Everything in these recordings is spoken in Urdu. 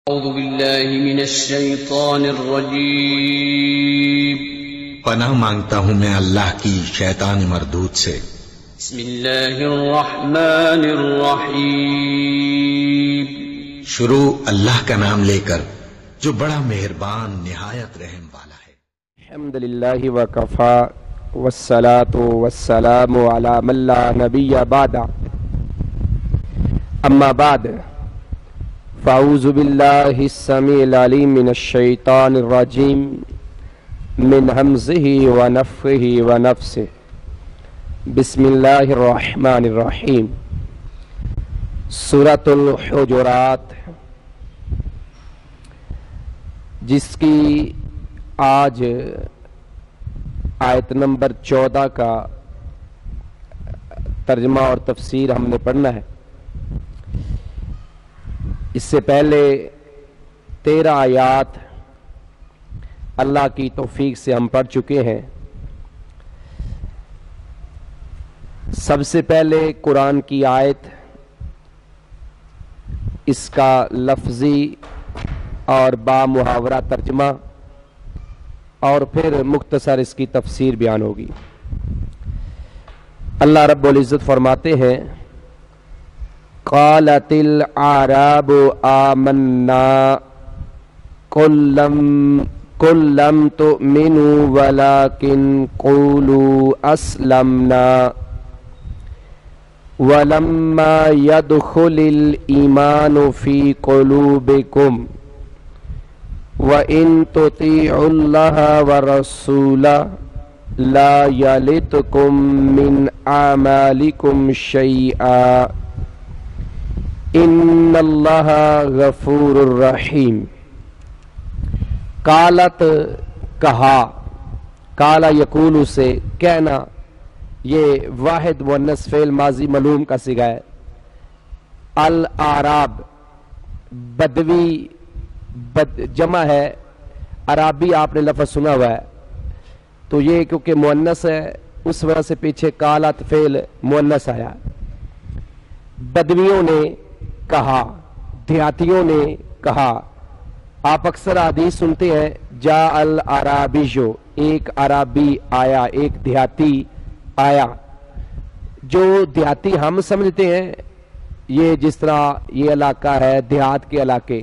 اعوذ باللہ من الشیطان الرجیم پناہ مانگتا ہوں میں اللہ کی شیطان مردود سے۔ بسم اللہ الرحمن الرحیم شروع اللہ کا نام لے کر جو بڑا مہربان نہایت رحم والا ہے۔ الحمد للہ وکفا والصلاة والسلام علی من لا نبی بعد اما بعد فاعوذ باللہ السمیع العلیم من الشیطان الرجیم من حمزہ ونفخہ ونفثہ بسم اللہ الرحمن الرحیم۔ سورۃ الحجرات جس کی آج آیت نمبر 14 کا ترجمہ اور تفسیر ہم نے پڑھنا ہے۔ اس سے پہلے 13 آیات اللہ کی توفیق سے ہم پڑھ چکے ہیں۔ سب سے پہلے قرآن کی آیت، اس کا لفظی اور با محاورہ ترجمہ، اور پھر مختصر اس کی تفسیر بیان ہوگی۔ اللہ رب العزت فرماتے ہیں قالت الاعراب آمنا قل لم تؤمنوا ولكن قولوا اسلمنا ولما يدخل الإيمان في قلوبكم وَإِن تُطِيعُوا اللَّهَ وَرَسُولَهُ لَا يَلِتْكُم مِّنْ أَعْمَالِكُمْ شَيْئًا إِنَّ اللَّهَ غَفُورٌ رَّحِيمٌ۔ قالت کہا، قال یقول سے کہنا، یہ واحد مؤنث فعل ماضی معلوم کا صیغہ ہے۔ الاعراب بدوی جمع ہے، عرابی آپ نے لفظ سنا ہوا ہے، تو یہ کیونکہ مؤنث ہے اس وجہ سے پیچھے قالت فعل مؤنث آیا۔ بدویوں نے کہا، دیہاتیوں نے کہا۔ آپ اکثر حدیث سنتے ہیں جاء الاعرابیو، ایک عرابی آیا، ایک دیہاتی آیا۔ جو دیہاتی ہم سمجھتے ہیں یہ جس طرح یہ علاقہ ہے دیہات کے علاقے،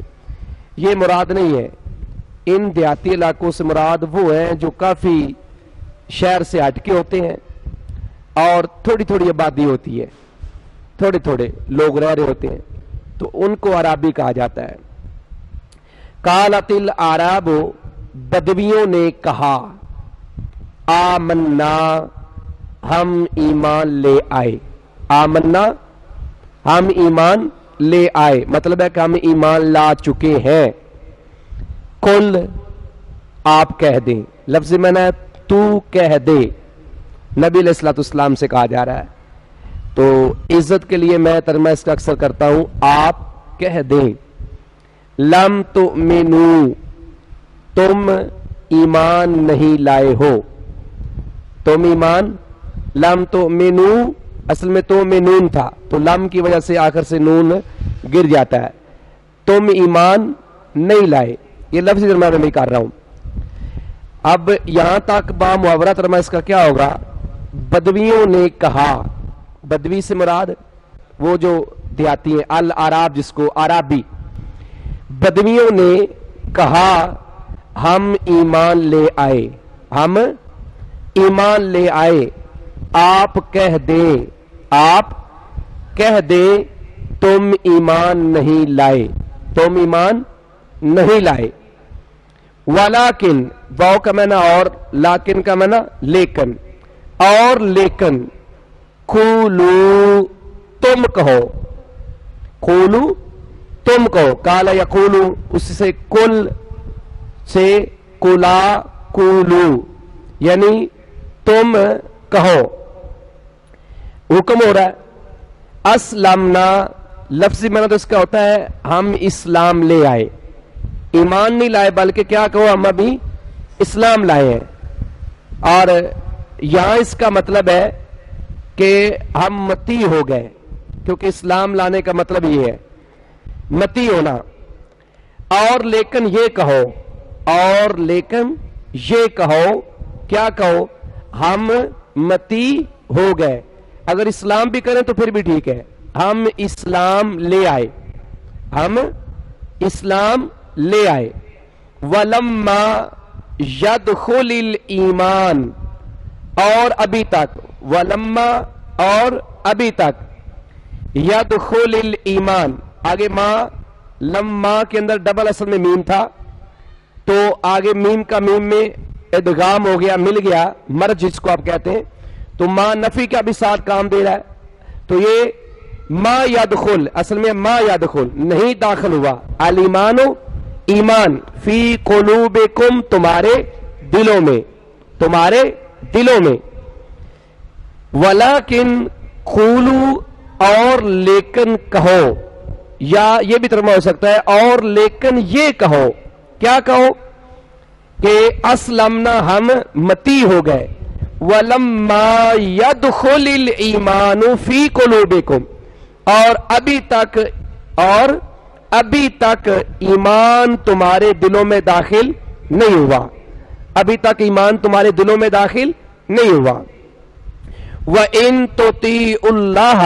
یہ مراد نہیں ہے۔ ان دیہاتی علاقوں سے مراد وہ ہیں جو کافی شہر سے ہٹ کے ہوتے ہیں اور تھوڑی تھوڑی آبادی ہوتی ہے، تھوڑے تھوڑے لوگ رہ رہے ہوتے ہیں، تو ان کو عرابی کہا جاتا ہے۔ قالت الاعراب، بدویوں نے کہا، آمنا، ہم ایمان لے آئے۔ آمنا، ہم ایمان لے آئے، مطلب ہے کہ ہم ایمان لا چکے ہیں۔ قل، آپ کہہ دیں، لفظ میں نے تو کہہ دے، نبی علیہ الصلوۃ والسلام سے کہا جا رہا ہے، تو عزت کے لیے میں ترجمہ اس کا اکثر کرتا ہوں آپ کہہ دیں۔ لم تؤمنوا، تم ایمان نہیں لائے ہو، تم ایمان، لم تؤمنوا اصل میں تو میں نون تھا، تو لم کی وجہ سے آخر سے نون گر جاتا ہے۔ تم ایمان نہیں لائے، یہ لفظی ترجمہ میں کر رہا ہوں۔ اب یہاں تک با محاورہ ترجمہ اس کا کیا ہوگا؟ بدویوں نے کہا، بدوی سے مراد وہ جو دیہاتی ہیں، الاعراب جس کو عرابی، بدویوں نے کہا ہم ایمان لے آئے، ہم ایمان لے آئے۔ آپ کہہ دیں، آپ کہہ دیں تم ایمان نہیں لائے، تم ایمان نہیں لائے۔ ولیکن، واو کا معنی اور، لیکن کا معنی لیکن، اور لیکن، قولو، تم کہو، قولو، تم کہو، قال یقولو، اس سے کل سے قلا قولو، یعنی تم کہو، حکم ہو رہا ہے۔ اسلمنا، لفظی معنی تو اس کا ہوتا ہے ہم اسلام لے آئے، ایمان نہیں لائے بلکہ کیا کہو ہم ابھی اسلام لائے ہیں۔ اور یہاں اس کا مطلب ہے کہ ہم متی ہو گئے، کیونکہ اسلام لانے کا مطلب یہ ہے متی ہونا۔ اور لیکن یہ کہو، اور لیکن یہ کہو، کیا کہو؟ ہم متی ہو گئے. اگر اسلام بھی کریں تو پھر بھی ٹھیک ہے. ہم اسلام لے آئے، ہم اسلام لے آئے. وَلَمَّا يَدْخُلِ الْإِيمَانِ، اور ابھی تک، وَلَمَّا اور ابھی تک، يَدْخُلِ الْإِيمَانِ آگے ماں، لما کے اندر ڈبل اصل میں میم تھا تو آگے میم کا میم میں ادغام ہو گیا، مل گیا، مرج جس کو آپ کہتے ہیں. تو ماں نفی کا بھی ساتھ کام دے رہا ہے. تو یہ ما یدخل اصل میں ما یدخل نہیں داخل ہوا. الایمان ایمان فی قلوبکم تمہارے دلوں میں، تمہارے دلوں میں. ولیکن قولوا اور لیکن کہو، یا یہ بھی ترجمہ ہو سکتا ہے اور لیکن یہ کہو. کیا کہو؟ کہ اسلمنا ہم متی ہو گئے. وَلَمَّا يَدْخُلِ الْإِيمَانُ فِي قُلُوبِكُمْ اور ابھی تک ایمان تمہارے دلوں میں داخل نہیں ہوا، ابھی تک ایمان تمہارے دلوں میں داخل نہیں ہوا. وَإِن تُطِيعُوا اللَّهَ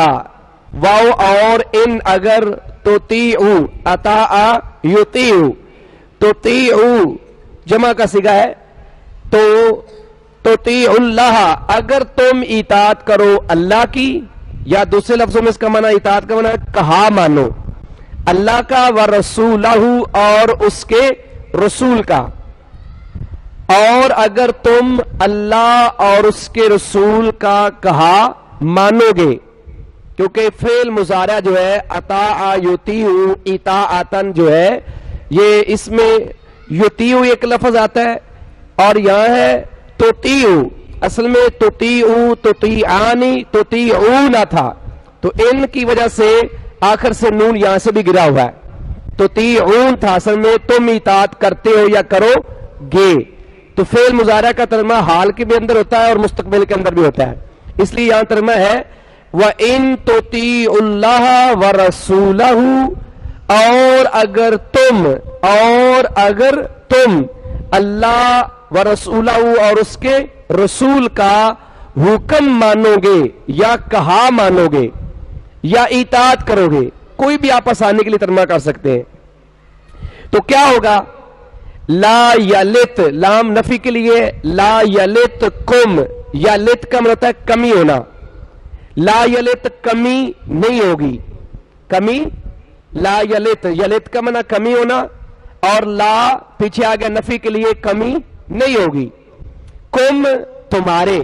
واو اور ان اگر تُطِيعُوا اطاع یطیعوا، تُطِيعُوا جمع کا صیغہ ہے. تو تُطِيعُوا اللَّهَ اگر تم اطاعت کرو اللہ کی، یا دوسرے لفظوں میں اس کا معنی اطاعت کا معنی کہا مانو اللہ کا، وَرَسُولَهُ اور اس کے رسول کا. اور اگر تم اللہ اور اس کے رسول کا کہا مانو گے، کیونکہ فعل مضارع جو ہے اطاع یطیع اطاعتن جو ہے یہ اس میں یطیع ایک لفظ آتا ہے اور یہاں ہے تطیع، اصل میں تطیع تطیعانی تطیعون تھا تو ان کی وجہ سے آخر سے نون یہاں سے بھی گرا ہوا ہے. تطیعون تھا اصل میں تم اطاعت کرتے ہو یا کرو گے. تو فعل مضارع کا ترجمہ حال کے بھی اندر ہوتا ہے اور مستقبل کے اندر بھی ہوتا ہے، اس لیے یہاں ترجمہ ہے وَإِن تُطِيعُوا اللَّهَ وَرَسُولَهُ اور اگر تم اللہ ورسولہ اور اس کے رسول کا حکم مانو گے یا کہا مانو گے یا اطاعت کرو گے، کوئی بھی آپ آسانی کے لیے ترجمہ کر سکتے ہیں. تو کیا ہوگا؟ لا یلت لام نفی کے لیے، لا یلت کم، یلت کا مطلب ہے کمی ہونا، لا یلت کمی نہیں ہوگی، کمی لا یلت، یلت کا معنی کمی ہونا اور لا پیچھے آ گیا نفی کے لیے کمی نہیں ہوگی. کم تمہارے،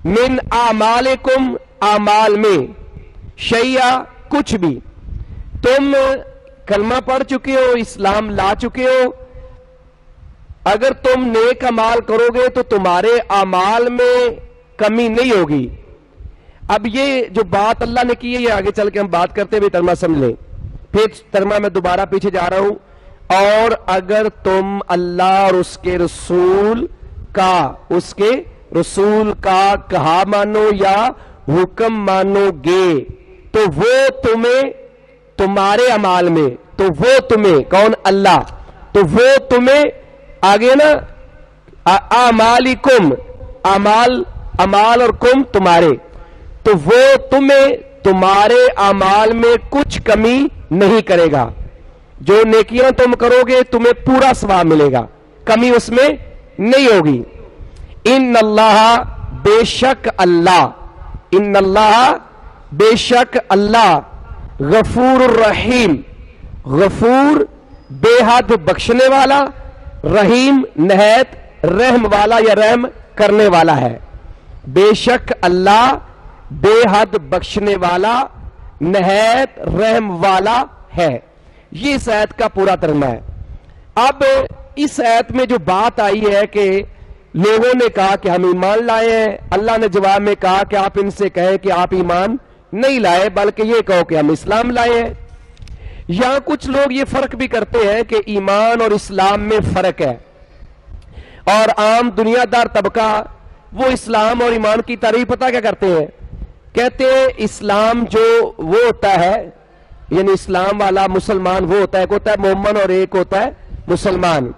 من اعمالکم اعمال میں، شیئا کچھ بھی. تم کلمہ پڑھ چکے ہو، اسلام لا چکے ہو، اگر تم نیک اعمال کرو گے تو تمہارے اعمال میں کمی نہیں ہوگی. اب یہ جو بات اللہ نے کی ہے یہ آگے چل کے ہم بات کرتے ہوئے ترجمہ سمجھ لیں. پھر ترجمہ میں دوبارہ پیچھے جا رہا ہوں. اور اگر تم اللہ اور اس کے رسول کا کہا مانو یا حکم مانو گے تو وہ تمہیں تمہارے اعمال میں، تو وہ تمہیں کون؟ اللہ. تو وہ تمہیں آگے نا اعمالکم، اعمال اور کم تمہارے، تو وہ تمہیں تمہارے اعمال میں کچھ کمی نہیں کرے گا. جو نیکیاں تم کرو گے تمہیں پورا ثواب ملے گا، کمی اس میں نہیں ہوگی. ان اللہ بے شک اللہ، ان اللہ بے شک اللہ غفور الرحیم، غفور بے حد بخشنے والا، رحیم نہایت رحم والا یا رحم کرنے والا ہے. بے شک اللہ بے حد بخشنے والا نہایت رحم والا ہے. یہ اس آیت کا پورا ترجمہ ہے. اب اس آیت میں جو بات آئی ہے کہ لوگوں نے کہا کہ ہم ایمان لائے ہیں، اللہ نے جواب میں کہا کہ آپ ان سے کہیں کہ آپ ایمان نہیں لائے بلکہ یہ کہو کہ ہم اسلام لائے ہیں. یہاں کچھ لوگ یہ فرق بھی کرتے ہیں کہ ایمان اور اسلام میں فرق ہے، اور عام دنیا دار طبقہ وہ اسلام اور ایمان کی تعریف پتہ کیا کرتے ہیں؟ کہتے ہیں اسلام جو وہ ہوتا ہے یعنی اسلام والا مسلمان وہ ہوتا ہے، ایک ہوتا ہے مومن اور ایک ہوتا ہے مسلمان،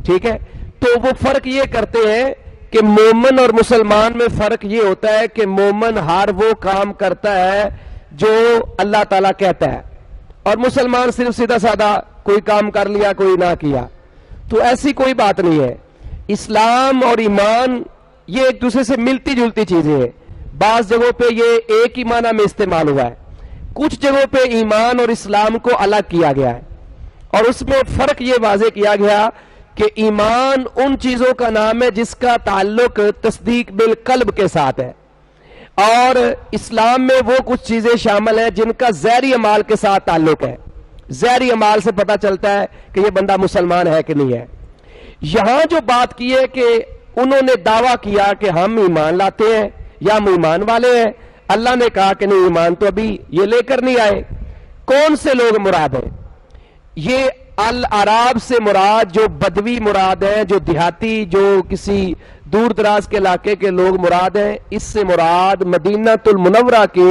ٹھیک ہے؟ تو وہ فرق یہ کرتے ہیں کہ مومن اور مسلمان میں فرق یہ ہوتا ہے کہ مومن ہر وہ کام کرتا ہے جو اللہ تعالیٰ کہتا ہے، اور مسلمان صرف سیدھا سادہ کوئی کام کر لیا کوئی نہ کیا. تو ایسی کوئی بات نہیں ہے. اسلام اور ایمان یہ ایک دوسرے سے ملتی جلتی چیزیں ہیں. بعض جگہوں پہ یہ ایک ہی معنی میں استعمال ہوا ہے، کچھ جگہوں پہ ایمان اور اسلام کو الگ کیا گیا ہے، اور اس میں فرق یہ واضح کیا گیا کہ ایمان ان چیزوں کا نام ہے جس کا تعلق تصدیق بالقلب کے ساتھ ہے، اور اسلام میں وہ کچھ چیزیں شامل ہیں جن کا ظاہری اعمال کے ساتھ تعلق ہے. ظاہری اعمال سے پتہ چلتا ہے کہ یہ بندہ مسلمان ہے کہ نہیں ہے. یہاں جو بات کی ہے کہ انہوں نے دعویٰ کیا کہ ہم ایمان لاتے ہیں یا ہم ایمان والے ہیں، اللہ نے کہا کہ نہیں، ایمان تو ابھی یہ لے کر نہیں آئے. کون سے لوگ مراد ہیں؟ یہ الاعراب سے مراد جو بدوی مراد ہیں، جو دیہاتی، جو کسی دور دراز کے علاقے کے لوگ مراد ہیں. اس سے مراد مدینہ المنورہ کے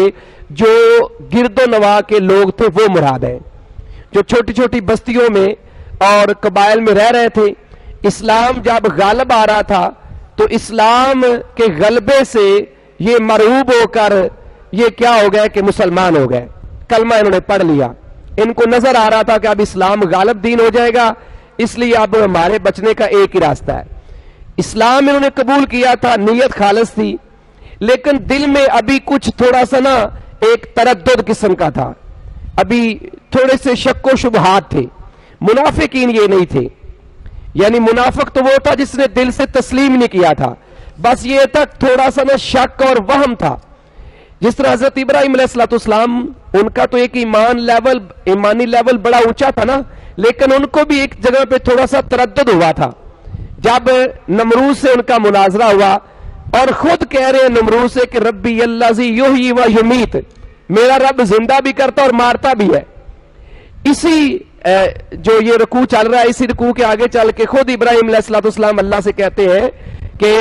جو گرد و نواح کے لوگ تھے وہ مراد ہیں، جو چھوٹی چھوٹی بستیوں میں اور قبائل میں رہ رہے تھے. اسلام جب غالب آ رہا تھا تو اسلام کے غلبے سے یہ مرعوب ہو کر یہ کیا ہو گئے کہ مسلمان ہو گئے، کلمہ انہوں نے پڑھ لیا. ان کو نظر آ رہا تھا کہ اب اسلام غالب دین ہو جائے گا، اس لیے اب ہمارے بچنے کا ایک ہی راستہ ہے. اسلام انہوں نے قبول کیا تھا، نیت خالص تھی، لیکن دل میں ابھی کچھ تھوڑا سا نا ایک تردد قسم کا تھا، ابھی تھوڑے سے شک و شبہات تھے. منافقین یہ نہیں تھے، یعنی منافق تو وہ تھا جس نے دل سے تسلیم نہیں کیا تھا، بس یہ تک تھوڑا سا نا شک اور وہم تھا. جس طرح حضرت ابراہیم علیہ السلام ان کا تو ایک ایمانی لیول بڑا اونچا تھا نا، لیکن ان کو بھی ایک جگہ پہ تھوڑا سا تردد ہوا تھا جب نمرود سے ان کا مناظرہ ہوا، اور خود کہہ رہے ہیں نمرود سے کہ ربی الذی یحیی و یمیت، میرا رب زندہ بھی کرتا اور مارتا بھی ہے. اسی جو یہ رکوع چل رہا ہے، اسی رکوع کے آگے چل کے خود ابراہیم علیہ السلام اللہ سے کہتے ہیں کہ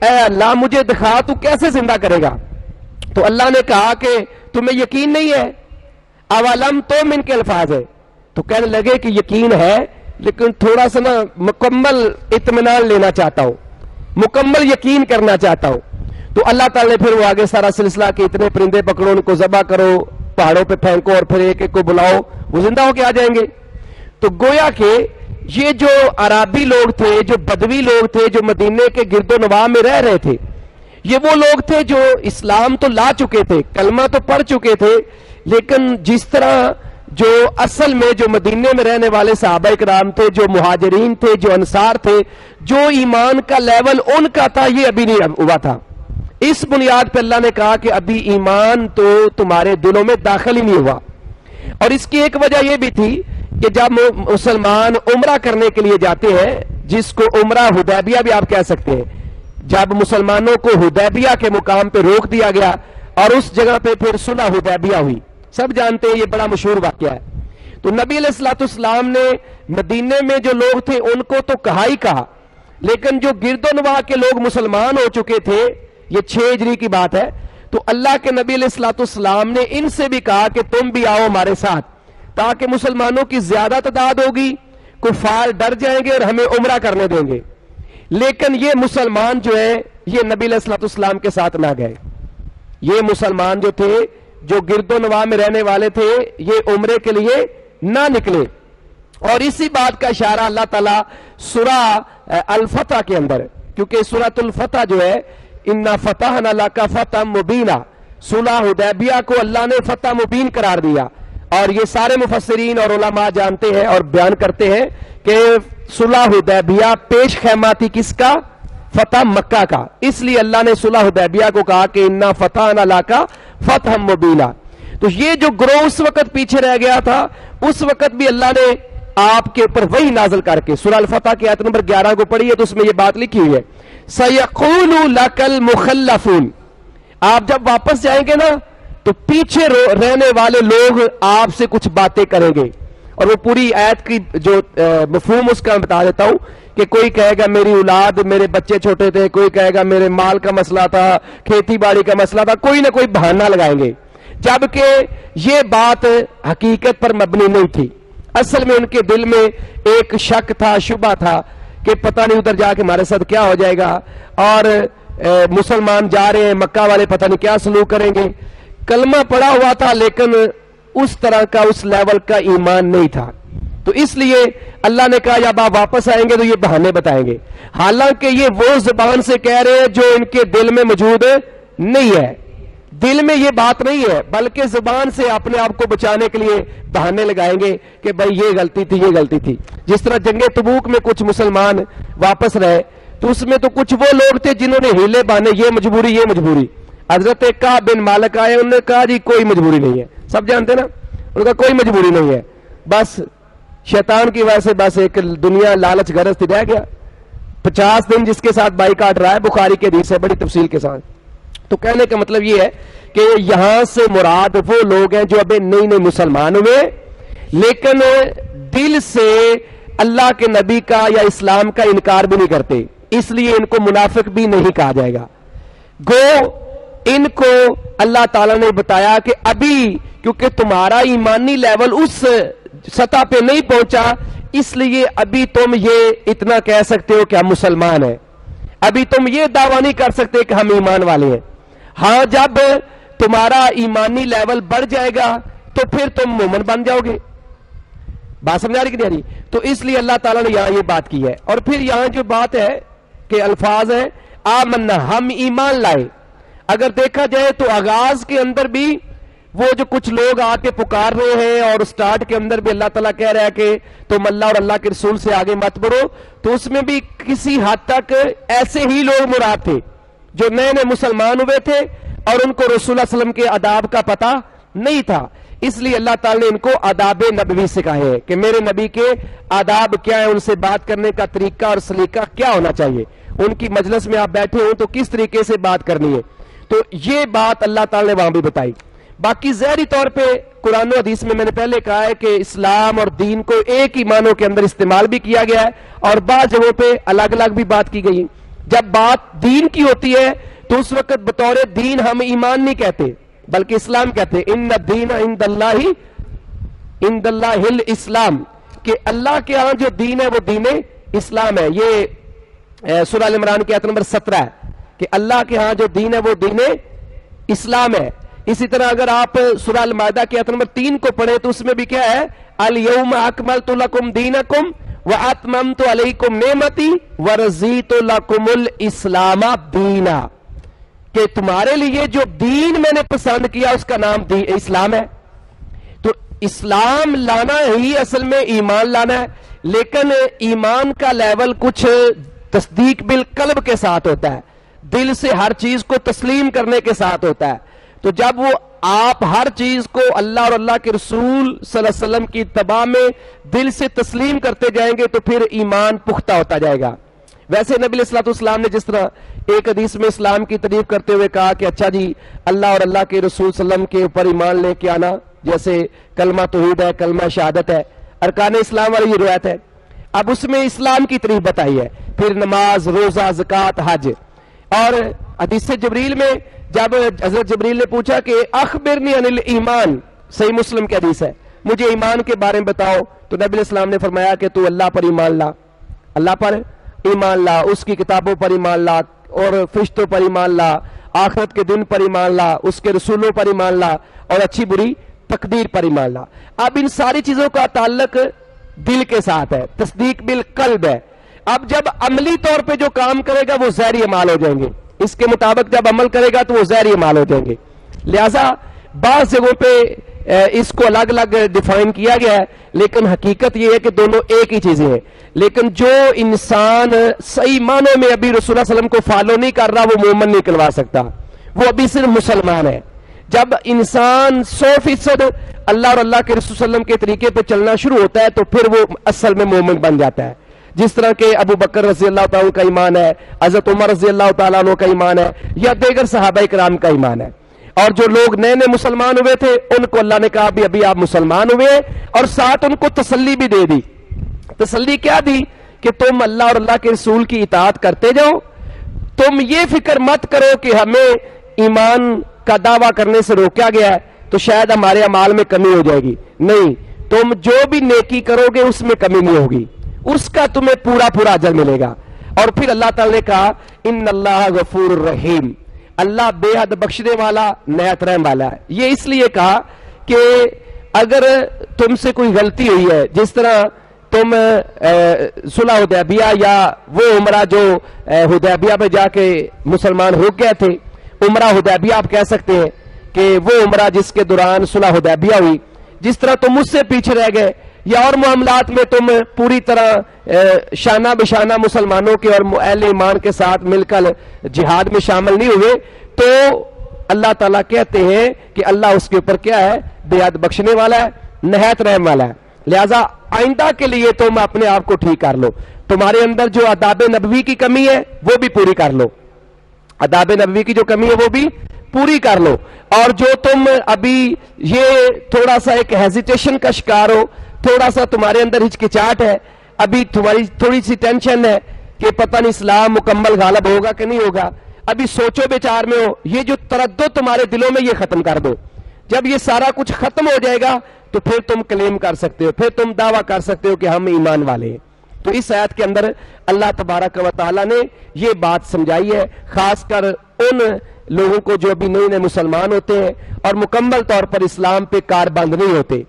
اے اللہ مجھے دکھا تو کیسے زندہ کرے گا. تو اللہ نے کہا کہ تمہیں یقین نہیں ہے؟ اولم تؤمن کے الفاظ ہے. تو کہنے لگے کہ یقین ہے لیکن تھوڑا سا نا مکمل اطمینان لینا چاہتا ہوں، مکمل یقین کرنا چاہتا ہوں. تو اللہ تعالی نے پھر وہ آگے سارا سلسلہ کہ اتنے پرندے پکڑو، ان کو ذبح کرو، پہاڑوں پہ پھینکو، اور پھر ایک ایک کو بلاؤ، وہ زندہ ہو کے آ جائیں گے. تو گویا کہ یہ جو عربی لوگ تھے، جو بدوی لوگ تھے، جو مدینے کے گرد و نواح میں رہ رہے تھے، یہ وہ لوگ تھے جو اسلام تو لا چکے تھے، کلمہ تو پڑھ چکے تھے، لیکن جس طرح جو اصل میں جو مدینے میں رہنے والے صحابہ کرام تھے، جو مہاجرین تھے، جو انصار تھے، جو ایمان کا لیول ان کا تھا یہ ابھی نہیں ہوا تھا. اس بنیاد پہ اللہ نے کہا کہ ابھی ایمان تو تمہارے دلوں میں داخل ہی نہیں ہوا. اور اس کی ایک وجہ یہ بھی تھی کہ جب مسلمان عمرہ کرنے کے لیے جاتے ہیں، جس کو عمرہ حدیبیہ بھی آپ کہہ سکتے ہیں، جب مسلمانوں کو حدیبیہ کے مقام پہ روک دیا گیا اور اس جگہ پہ پھر صلح حدیبیہ ہوئی، سب جانتے ہیں یہ بڑا مشہور واقعہ ہے. تو نبی علیہ السلام نے مدینے میں جو لوگ تھے ان کو تو کہا ہی کہا، لیکن جو گرد و نواح کے لوگ مسلمان ہو چکے تھے، یہ 6 ہجری کی بات ہے، تو اللہ کے نبی علیہ السلام نے ان سے بھی کہا کہ تم بھی آؤ ہمارے ساتھ، تاکہ مسلمانوں کی زیادہ تعداد ہوگی، کفار ڈر جائیں گے اور ہمیں عمرہ کرنے دیں گے. لیکن یہ مسلمان جو ہے یہ نبی علیہ السلام کے ساتھ نہ گئے. یہ مسلمان جو تھے، جو گرد و نواح میں رہنے والے تھے، یہ عمرے کے لیے نہ نکلے. اور اسی بات کا اشارہ اللہ تعالیٰ سورہ الفتح کے اندر، کیونکہ سورۃ الفتح جو ہے انا فتحنا لک فتحا مبینا، صلح حدیبیہ کو اللہ نے فتح مبین قرار دیا. اور یہ سارے مفسرین اور علماء جانتے ہیں اور بیان کرتے ہیں کہ صلح حدیبیہ پیش خیمہ تھی کس کا؟ فتح مکہ کا. اس لیے اللہ نے صلح حدیبیہ کو کہا کہ انا فتحنا لک فتحا مبینا. تو یہ جو گروہ اس وقت پیچھے رہ گیا تھا، اس وقت بھی اللہ نے آپ کے اوپر وہی نازل کر کے سورہ الفتح کی آیت نمبر 11 کو پڑھی ہے تو اس میں یہ بات لکھی ہوئی ہے، سَيَقُولُ لَكَ الْمُخَلَّفُونَ. آپ جب واپس جائیں گے نا تو پیچھے رہنے والے لوگ آپ سے کچھ باتیں کریں گے. اور وہ پوری آیت کی جو مفہوم اس کا میں بتا دیتا ہوں کہ کوئی کہے گا میری اولاد، میرے بچے چھوٹے تھے، کوئی کہے گا میرے مال کا مسئلہ تھا، کھیتی باڑی کا مسئلہ تھا، کوئی نہ کوئی بہانہ لگائیں گے. جبکہ یہ بات حقیقت پر مبنی نہیں تھی. اصل میں ان کے دل میں ایک شک تھا، شبہ تھا کہ پتہ نہیں ادھر جا کے ہمارے ساتھ کیا ہو جائے گا، اور مسلمان جا رہے ہیں مکہ والے پتہ نہیں کیا سلوک کریں گے. کلمہ پڑا ہوا تھا لیکن اس طرح کا اس لیول کا ایمان نہیں تھا. تو اس لیے اللہ نے کہا جب آپ واپس آئیں گے تو یہ بہانے بتائیں گے، حالانکہ یہ وہ زبان سے کہہ رہے ہیں جو ان کے دل میں موجود نہیں ہے. دل میں یہ بات نہیں ہے، بلکہ زبان سے اپنے آپ کو بچانے کے لیے بہانے لگائیں گے کہ بھائی یہ غلطی تھی، یہ غلطی تھی. جس طرح جنگ تبوک میں کچھ مسلمان واپس رہے تو اس میں تو کچھ وہ لوگ تھے جنہوں نے ہیلے بانے، یہ مجبوری یہ مجبوری. حضرت کعب بن مالک آئے، انہوں نے کہا جی کوئی مجبوری نہیں ہے. سب جانتے نا، انہوں نے کہا کوئی مجبوری نہیں ہے، بس شیطان کی وجہ سے بس ایک دنیا لالچ غرض رہ گیا. 50 دن جس کے ساتھ بائی کاٹ رہا ہے، بخاری کے حدیث ہے بڑی تفصیل کے ساتھ. تو کہنے کا مطلب یہ ہے کہ یہاں سے مراد وہ لوگ ہیں جو ابھی نئی نئی مسلمان ہوئے لیکن دل سے اللہ کے نبی کا یا اسلام کا انکار بھی نہیں کرتے، اس لیے ان کو منافق بھی نہیں کہا جائے گا. گو ان کو اللہ تعالیٰ نے بتایا کہ ابھی کیونکہ تمہارا ایمانی لیول اس سطح پہ نہیں پہنچا، اس لیے ابھی تم یہ اتنا کہہ سکتے ہو کہ ہم مسلمان ہیں، ابھی تم یہ دعویٰ نہیں کر سکتے کہ ہم ایمان والے ہیں. ہاں جب تمہارا ایمانی لیول بڑھ جائے گا تو پھر تم مومن بن جاؤ گے. بات سمجھا رہی کہ نہیں؟ تو اس لیے اللہ تعالیٰ نے یہاں یہ بات کی ہے. اور پھر یہاں جو بات ہے کہ الفاظ ہیں آمنا، ہم ایمان لائے. اگر دیکھا جائے تو آغاز کے اندر بھی وہ جو کچھ لوگ آ کے پکار رہے ہیں اور سٹارٹ کے اندر بھی اللہ تعالیٰ کہہ رہا ہے کہ تم اللہ اور اللہ کے رسول سے آگے مت بڑھو، تو اس میں بھی کسی حد تک ایسے ہی لوگ مراد تھے جو نئے نئے مسلمان ہوئے تھے اور ان کو رسول اللہ علیہ وسلم کے آداب کا پتہ نہیں تھا. اس لیے اللہ تعالیٰ نے ان کو آداب نبوی سکھائے ہیں کہ میرے نبی کے آداب کیا ہیں، ان سے بات کرنے کا طریقہ اور سلیقہ کیا ہونا چاہیے، ان کی مجلس میں آپ بیٹھے ہوں تو کس طریقے سے بات کرنی ہے. تو یہ بات اللہ تعالیٰ نے وہاں بھی بتائی. باقی ظاہری طور پہ قرآن و حدیث میں نے پہلے کہا ہے کہ اسلام اور دین کو ایک ہی معنوں کے اندر استعمال بھی کیا گیا ہے اور بعض جگہوں پہ الگ الگ بھی بات کی گئی. جب بات دین کی ہوتی ہے تو اس وقت بطور دین ہم ایمان نہیں کہتے بلکہ اسلام کہتے ہیں. ان الدین عند اللہ الاسلام، کہ اللہ کے ہاں جو دین ہے وہ دین اسلام ہے. یہ سورہ ال عمران کی آیت نمبر 17 ہے کہ اللہ کے ہاں جو دین ہے وہ دین اسلام ہے. اسی طرح اگر آپ سورہ المائدہ کی آیت نمبر 3 کو پڑھیں تو اس میں بھی کیا ہے، الیوم اکملت لکم دینکم واتممت علیکم نعمتی ورضیت لکم الاسلام دینا، کہ تمہارے لیے جو دین میں نے پسند کیا اس کا نام اسلام ہے. تو اسلام لانا ہی اصل میں ایمان لانا ہے، لیکن ایمان کا لیول کچھ تصدیق بالقلب کے ساتھ ہوتا ہے، دل سے ہر چیز کو تسلیم کرنے کے ساتھ ہوتا ہے. تو جب وہ آپ ہر چیز کو اللہ اور اللہ کے رسول صلی اللہ علیہ وسلم کی اتباع میں دل سے تسلیم کرتے جائیں گے تو پھر ایمان پختہ ہوتا جائے گا. ویسے نبی علیہ السلام نے جس طرح ایک حدیث میں اسلام کی تعریف کرتے ہوئے کہا کہ اچھا جی اللہ اور اللہ کے رسول صلی اللہ علیہ وسلم کے اوپر ایمان لے کے آنا، جیسے کلمہ توحید ہے، کلمہ شہادت ہے، ارکان اسلام والی یہ روایت ہے. اب اس میں اسلام کی تعریف بتائی ہے، پھر نماز، روزہ، زکوٰۃ، حج. اور حدیث جبریل میں جب حضرت جبریل نے پوچھا کہ اخبرنی عن الایمان، صحیح مسلم کی حدیث ہے، مجھے ایمان کے بارے میں بتاؤ، تو نبی علیہ السلام نے فرمایا کہ تو اللہ پر ایمان لا، اللہ پر ایمان لا، اس کی کتابوں پر ایمان لا اور فرشتوں پر ایمان لا، آخرت کے دن پر ایمان لا، اس کے رسولوں پر ایمان لا اور اچھی بری تقدیر پر ایمان لا. اب ان ساری چیزوں کا تعلق دل کے ساتھ ہے، تصدیق بالقلب ہے. اب جب عملی طور پہ جو کام کرے گا وہ ظاہری اعمال ہو جائیں گے، اس کے مطابق جب عمل کرے گا تو وہ ظاہری اعمال ہو جائیں گے. لہذا بعض جگہوں پہ اس کو الگ الگ ڈیفائن کیا گیا ہے، لیکن حقیقت یہ ہے کہ دونوں ایک ہی چیزیں ہیں. لیکن جو انسان صحیح معنوں میں ابھی رسول اللہ صلی اللہ علیہ وسلم کو فالو نہیں کر رہا وہ مومن نہیں کہلوا سکتا، وہ ابھی صرف مسلمان ہے. جب انسان 100% اللہ اور اللہ کے رسول صلی اللہ علیہ وسلم کے طریقے پہ چلنا شروع ہوتا ہے تو پھر وہ اصل میں مومن بن جاتا ہے. جس طرح کہ ابو بکر رضی اللہ تعالیٰ کا ایمان ہے، حضرت عمر رضی اللہ تعالیٰ عنہ کا ایمان ہے، یا دیگر صحابہ کرام کا ایمان ہے. اور جو لوگ نئے نئے مسلمان ہوئے تھے ان کو اللہ نے کہا ابھی آپ مسلمان ہوئے، اور ساتھ ان کو تسلی بھی دے دی. تسلی کیا دی کہ تم اللہ اور اللہ کے رسول کی اطاعت کرتے جاؤ، تم یہ فکر مت کرو کہ ہمیں ایمان کا دعویٰ کرنے سے روکا گیا ہے، تو شاید ہمارے اعمال میں کمی ہو جائے گی. نہیں, تم جو بھی نیکی کرو گے اس میں کمی نہیں ہوگی, اس کا تمہیں پورا پورا اجر ملے گا. اور پھر اللہ تعالی نے کہا ان اللہ غفور الرحیم, اللہ بے حد بخشنے والا نہایت رحم والا ہے. یہ اس لیے کہا کہ اگر تم سے کوئی غلطی ہوئی ہے, جس طرح تم صلح حدیبیہ یا وہ عمرہ جو حدیبیہ پہ جا کے مسلمان ہو گئے تھے, عمرہ حدیبیہ آپ کہہ سکتے ہیں کہ وہ عمرہ جس کے دوران صلح حدیبیہ ہوئی, جس طرح تم مجھ سے پیچھے رہ گئے یا اور معاملات میں تم پوری طرح شانہ بشانہ مسلمانوں کے اور اہل ایمان کے ساتھ مل کر جہاد میں شامل نہیں ہوئے, تو اللہ تعالیٰ کہتے ہیں کہ اللہ اس کے اوپر کیا ہے, بے حد بخشنے والا ہے, نہایت رحم والا ہے. لہذا آئندہ کے لیے تم اپنے آپ کو ٹھیک کر لو, تمہارے اندر جو آداب نبوی کی کمی ہے وہ بھی پوری کر لو, آداب نبوی کی جو کمی ہے وہ بھی پوری کر لو. اور جو تم ابھی یہ تھوڑا سا ایک ہیزیٹیشن کا شکار ہو, تھوڑا سا تمہارے اندر ہچکچاہٹ ہے, ابھی تمہاری تھوڑی سی ٹینشن ہے کہ پتہ نہیں اسلام مکمل غالب ہوگا کہ نہیں ہوگا, ابھی سوچو بچار میں ہو, یہ جو تردد تمہارے دلوں میں یہ ختم کر دو. جب یہ سارا کچھ ختم ہو جائے گا تو پھر تم کلیم کر سکتے ہو, پھر تم دعویٰ کر سکتے ہو کہ ہم ایمان والے ہیں. تو اس آیت کے اندر اللہ تبارک و تعالیٰ نے یہ بات سمجھائی ہے, خاص کر ان لوگوں کو جو ابھی نئے نئے مسلمان ہوتے ہیں اور مکمل طور پر اسلام پہ کار بند نہیں ہوتے,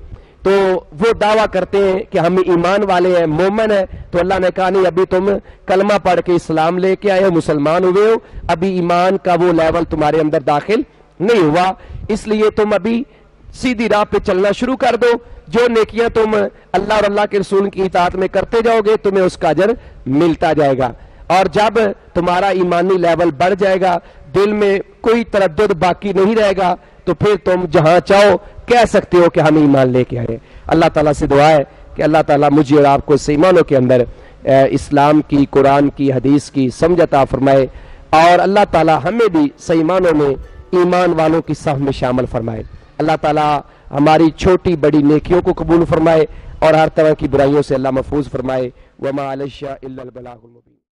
تو وہ دعویٰ کرتے ہیں کہ ہم ایمان والے ہیں, مومن ہیں. تو اللہ نے کہا نہیں, ابھی تم کلمہ پڑھ کے اسلام لے کے آئے ہو, مسلمان ہوئے ہو, ابھی ایمان کا وہ لیول تمہارے اندر داخل نہیں ہوا, اس لیے تم ابھی سیدھی راہ پہ چلنا شروع کر دو. جو نیکیاں تم اللہ اور اللہ کے رسول کی اطاعت میں کرتے جاؤ گے تمہیں اس کا اجر ملتا جائے گا. اور جب تمہارا ایمانی لیول بڑھ جائے گا, دل میں کوئی تردد باقی نہیں رہے گا, تو پھر تم جہاں چاہو کہہ سکتے ہو کہ ہم ایمان لے کے آئے. اللہ تعالیٰ سے دعا ہے کہ اللہ تعالیٰ مجھے اور آپ کو اس ایمانوں کے اندر اسلام کی, قرآن کی, حدیث کی سمجھ عطا فرمائے, اور اللہ تعالیٰ ہمیں بھی صحیح معنوں میں ایمان والوں کی صف میں شامل فرمائے. اللہ تعالیٰ ہماری چھوٹی بڑی نیکیوں کو قبول فرمائے اور ہر طرح کی برائیوں سے اللہ محفوظ فرمائے. وما علی الشیء الا البلاغ المبین.